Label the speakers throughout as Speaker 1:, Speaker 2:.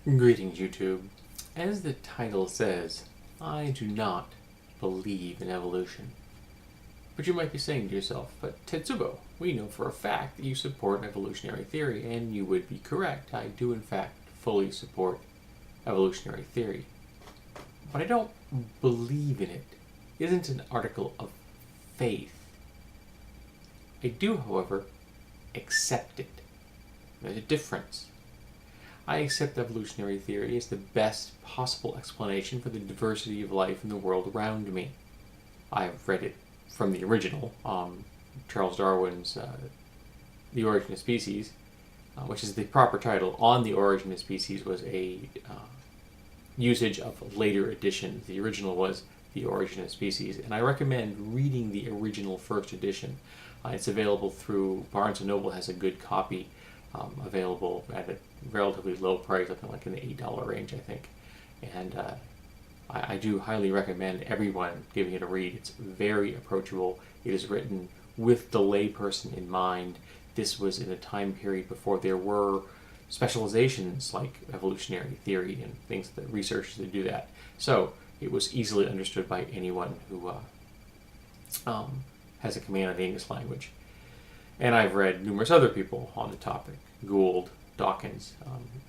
Speaker 1: Greetings, YouTube. As the title says, I do not believe in evolution. But you might be saying to yourself, but Tetsubo, we know for a fact that you support evolutionary theory, and you would be correct. I do, in fact, fully support evolutionary theory. But I don't believe in it. It isn't an article of faith. I do, however, accept it. There's a difference. I accept evolutionary theory as the best possible explanation for the diversity of life in the world around me. I've read it from the original, Charles Darwin's The Origin of Species, which is the proper title. On the Origin of Species was a usage of later editions. The original was The Origin of Species, and I recommend reading the original first edition. It's available through Barnes & Noble, has a good copy available at a relatively low price, something like in the $8 range, I think. And I do highly recommend everyone giving it a read. It's very approachable. It is written with the layperson in mind. This was in a time period before there were specializations like evolutionary theory and things that researchers that do that. So it was easily understood by anyone who has a command of the English language. And I've read numerous other people on the topic, Gould, Dawkins,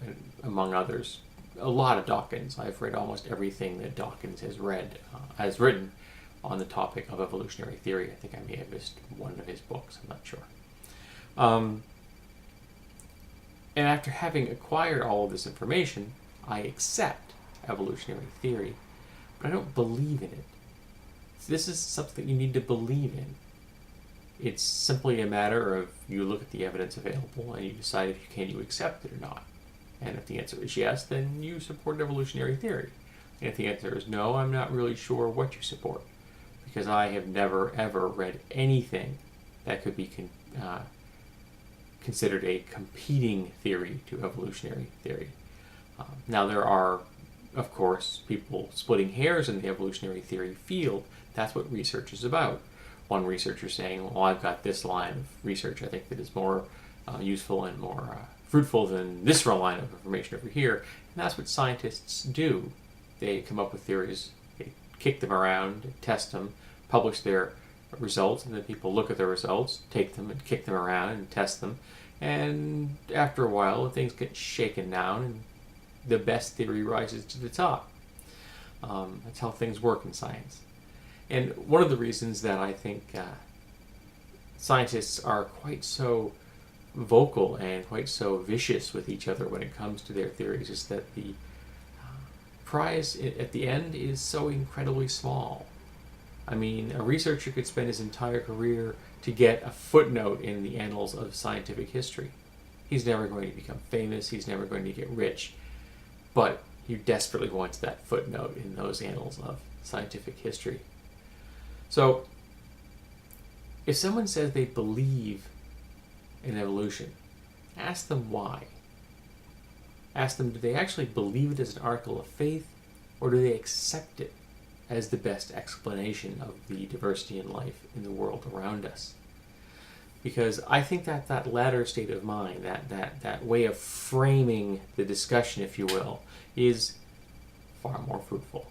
Speaker 1: and among others. A lot of Dawkins. I've read almost everything that Dawkins has written on the topic of evolutionary theory. I think I may have missed one of his books, I'm not sure. And after having acquired all of this information, I accept evolutionary theory, but I don't believe in it. So this is something you need to believe in. It's simply a matter of you look at the evidence available and you decide if you accept it or not. And if the answer is yes, then you support evolutionary theory. And if the answer is no, I'm not really sure what you support, because I have never ever read anything that could be considered a competing theory to evolutionary theory. Now there are, of course, people splitting hairs in the evolutionary theory field. That's what research is about. One researcher saying, well, I've got this line of research I think that is more useful and more fruitful than this line of information over here. And that's what scientists do. They come up with theories, they kick them around, test them, publish their results, and then people look at the results, take them and kick them around and test them. And after a while, things get shaken down and the best theory rises to the top. That's how things work in science. And one of the reasons that I think scientists are quite so vocal and quite so vicious with each other when it comes to their theories is that the prize at the end is so incredibly small. I mean, a researcher could spend his entire career to get a footnote in the annals of scientific history. He's never going to become famous, he's never going to get rich, but he desperately wants that footnote in those annals of scientific history. So, if someone says they believe in evolution, ask them why. Ask them, do they actually believe it as an article of faith, or do they accept it as the best explanation of the diversity in life in the world around us? Because I think that that latter state of mind, that way of framing the discussion, if you will, is far more fruitful.